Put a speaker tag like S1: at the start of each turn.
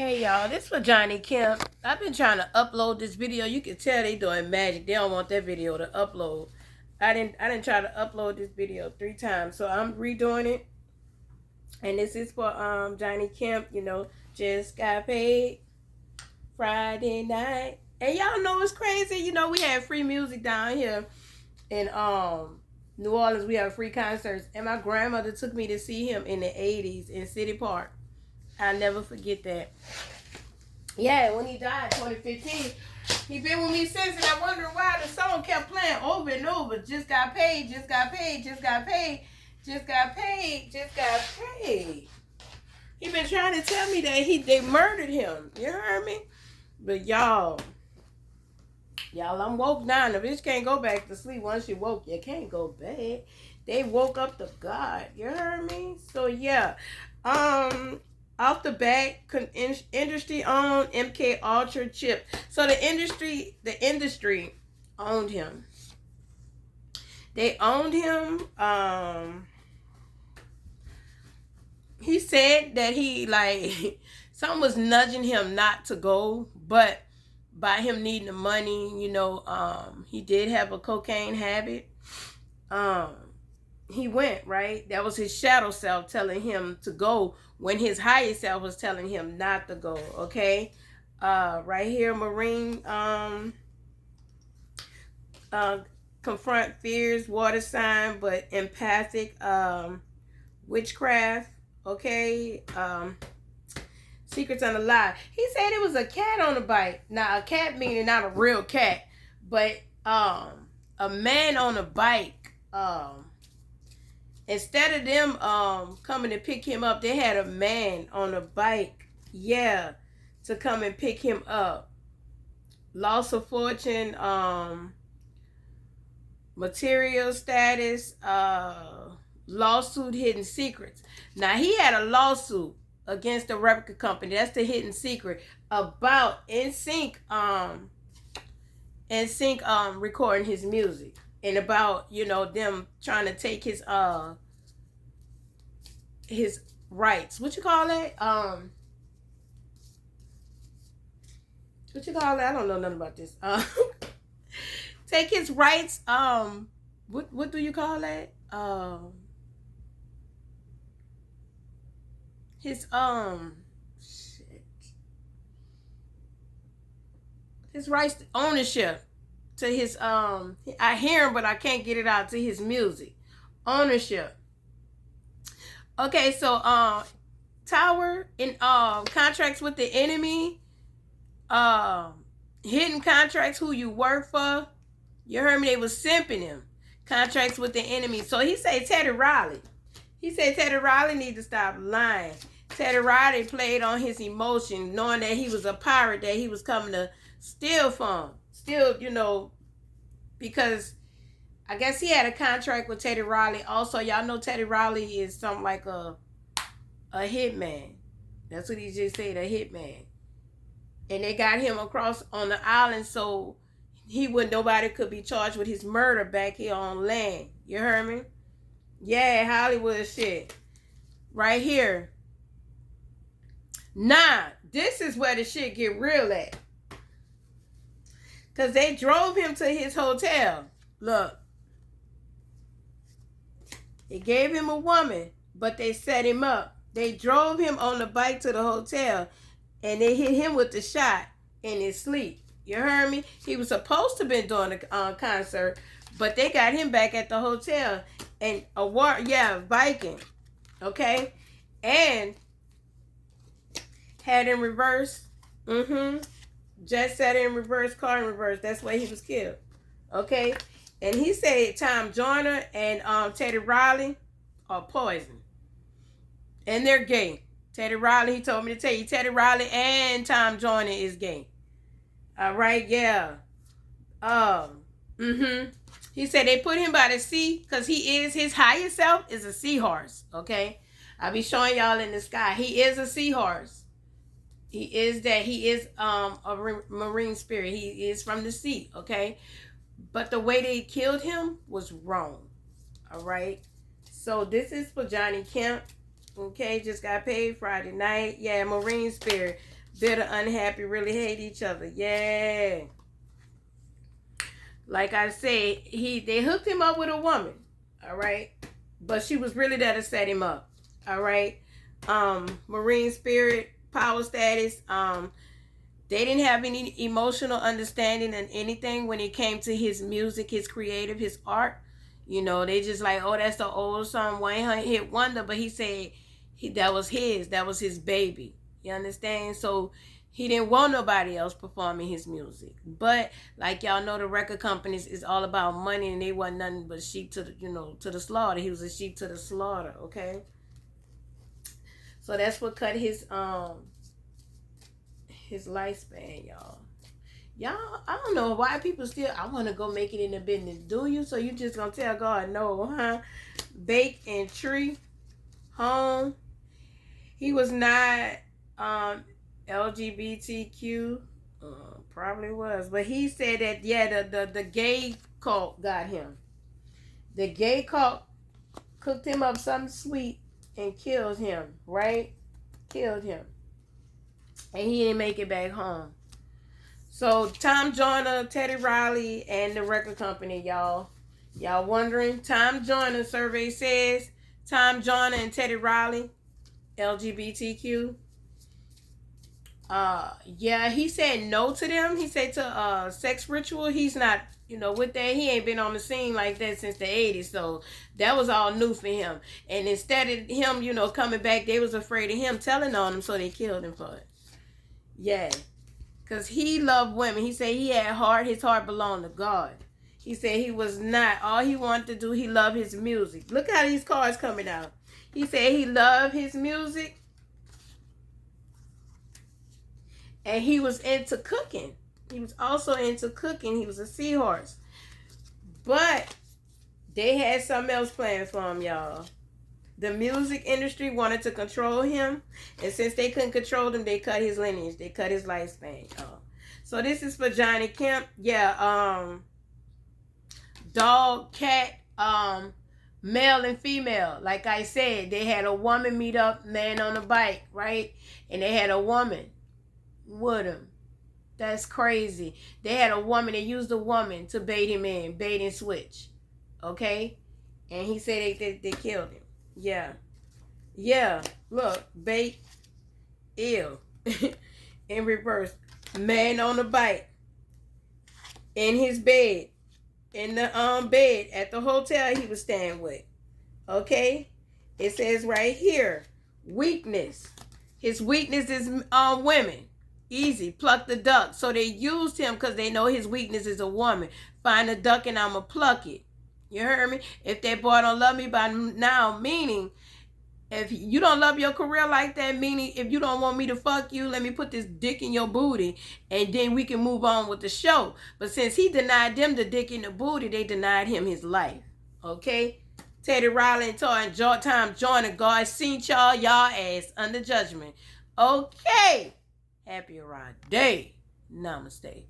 S1: Hey y'all, this for Kemp. I've been trying to upload this video. You can tell they doing magic. They don't want that video to upload. I didn't try to upload this video 3 times, so I'm redoing it. And this is for Kemp. Just got paid Friday night. And y'all know it's crazy. We had free music down here in New Orleans. We have free concerts, and my grandmother took me to see him in the '80s in City Park. I'll never forget that. Yeah, when he died, 2015, he been with me since, and I wonder why the song kept playing over and over. Just got paid, just got paid, just got paid, just got paid, just got paid. He been trying to tell me that they murdered him. You heard me? But y'all, I'm woke now. The bitch can't go back to sleep. Once you woke, you can't go back. They woke up to God. You heard me? So yeah, off the bat, industry owned MK Ultra chip. So the industry owned him. They owned him. He said that something was nudging him not to go, but by him needing the money, he did have a cocaine habit. He went, right? That was his shadow self telling him to go when his higher self was telling him not to go, okay? Right here, Marine confront fears, water sign, but empathic, witchcraft, okay? Secrets on the lie. He said it was a cat on the bike. Now, a cat meaning not a real cat, but a man on a bike. Instead of them coming to pick him up, they had a man on a bike, to come and pick him up. Loss of fortune, material status, lawsuit, hidden secrets. Now, he had a lawsuit against the record company. That's the hidden secret about NSYNC recording his music. And about, them trying to take his rights. What you call that? What you call that? I don't know nothing about this. Take his rights. What do you call that? His his rights to ownership. To his I hear him, but I can't get it out, to his music ownership. Okay, so Tower in contracts with the enemy, hidden contracts, who you work for. You heard me, they was simping him. Contracts with the enemy. So he said Teddy Riley need to stop lying. Teddy Riley played on his emotion, knowing that he was a pirate, that he was coming to steal from. Still, because I guess he had a contract with Teddy Riley. Also, y'all know Teddy Riley is something like a hitman. That's what he just said, a hitman. And they got him across on the island so nobody could be charged with his murder back here on land. You heard me? Yeah, Hollywood shit. Right here. Nah, this is where the shit get real at. Because they drove him to his hotel. Look. They gave him a woman, but they set him up. They drove him on the bike to the hotel, and they hit him with the shot in his sleep. You heard me? He was supposed to have been doing a concert, but they got him back at the hotel. And biking. Okay? And had him reverse. Jet set in reverse, car in reverse. That's why he was killed. Okay? And he said Tom Joyner and Teddy Riley are poison. And they're gay. Teddy Riley, he told me to tell you, Teddy Riley and Tom Joyner is gay. All right, yeah. He said they put him by the sea because his higher self is a seahorse. Okay? I'll be showing y'all in the sky. He is a seahorse. He is that. He is a marine spirit. He is from the sea, okay? But the way they killed him was wrong, all right? So this is for Kemp, okay? Just got paid Friday night. Yeah, marine spirit. Bitter, unhappy, really hate each other. Yeah. Like I said, they hooked him up with a woman. All right. But she was really there to set him up. All right. Marine spirit, power status. They didn't have any emotional understanding and anything when it came to his music, his creative, his art. You know, they just like, oh, that's the old song, one hit wonder. But he said that was his baby. You understand? So he didn't want nobody else performing his music. But like y'all know, the record companies is all about money, and they wasn't nothing but sheep to to the slaughter. He was a sheep to the slaughter. Okay. So that's what cut his lifespan, y'all. Y'all, I don't know why people still, I want to go make it in the business. Do you? So you just gonna tell God no, huh? Bake and tree, home. He was not LGBTQ. Probably was. But he said that, yeah, the gay cult got him. The gay cult cooked him up something sweet and killed him, right? Killed him. And he didn't make it back home. So Tom Joyner, Teddy Riley, and the record company, y'all. Y'all wondering? Tom Joyner survey says Tom Joyner and Teddy Riley, LGBTQ. Yeah, he said no to them. He said to sex ritual. He's not, with that. He ain't been on the scene like that since the 80s. So that was all new for him. And instead of him, coming back, they was afraid of him telling on him, so they killed him for it. Yeah. Because he loved women. He said he had heart. His heart belonged to God. He said he was not. All he wanted to do, he loved his music. Look how these cards coming out. He said he loved his music. And he was into cooking. He was also into cooking. He was a seahorse. But they had something else planned for him, y'all. The music industry wanted to control him. And since they couldn't control him, they cut his lineage. They cut his lifespan. So this is for Johnny Kemp. Yeah, dog, cat, male and female. Like I said, they had a woman meet up, man on a bike, right? And they had a woman with him. That's crazy. They had a woman. They used a woman to bait him in, bait and switch. Okay? And he said they killed him. Yeah. Yeah. Look, bait, ill. In reverse. Man on the bike. In his bed. In the bed at the hotel he was staying with. Okay? It says right here, weakness. His weakness is women. Easy. Pluck the duck. So they used him because they know his weakness is a woman. Find a duck and I'ma pluck it. You heard me? If that boy don't love me by now, meaning if you don't love your career like that, meaning if you don't want me to fuck you, let me put this dick in your booty and then we can move on with the show. But since he denied them the dick in the booty, they denied him his life. Okay? Teddy Riley and Tom Joyner, God seen y'all ass under judgment. Okay. Happy R.I.P. Day. Namaste.